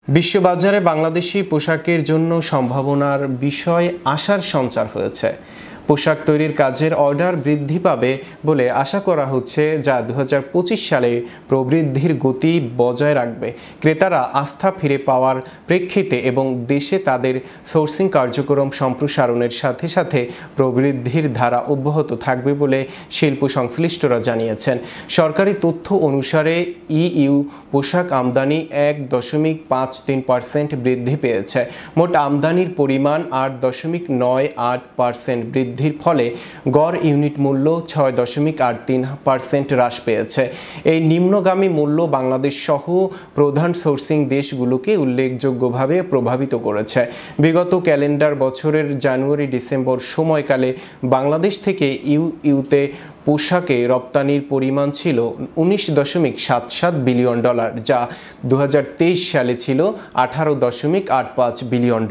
বিশ্ববাজারে বাংলাদেশি পোশাকের জন্য সম্ভাবনার বিষয় আশার সঞ্চার হয়েছে। পোশাক তৈরির কাজের অর্ডার বৃদ্ধি পাবে বলে আশা করা হচ্ছে, যা 2025 সালে প্রবৃদ্ধির গতি বজায় রাখবে। ক্রেতারা আস্থা ফিরে পাওয়ার প্রেক্ষিতে এবং দেশে তাদের সোর্সিং কার্যক্রম সম্প্রসারণের সাথে সাথে প্রবৃদ্ধির ধারা অব্যাহত থাকবে বলে শিল্প সংশ্লিষ্টরা জানিয়েছেন। সরকারি তথ্য অনুসারে ইইউ পোশাক আমদানি 1.53% বৃদ্ধি পেয়েছে। মোট আমদানির পরিমাণ 8.98% বৃদ্ধির ফলে গড় ইউনিট মূল্য 6.83% হ্রাস পেয়েছে। এই নিম্নগামী মূল্য বাংলাদেশ সহ প্রধান সোর্সিং দেশগুলোকে উল্লেখযোগ্যভাবে প্রভাবিত করেছে। বিগত ক্যালেন্ডার বছরের জানুয়ারি-ডিসেম্বর সময়কালে বাংলাদেশ থেকে ইউতে পোশাকে রপ্তানির পরিমাণ ছিল $19.77 বিলিয়ন, যা 2023 সালে ছিল $18.85 বিলিয়ন।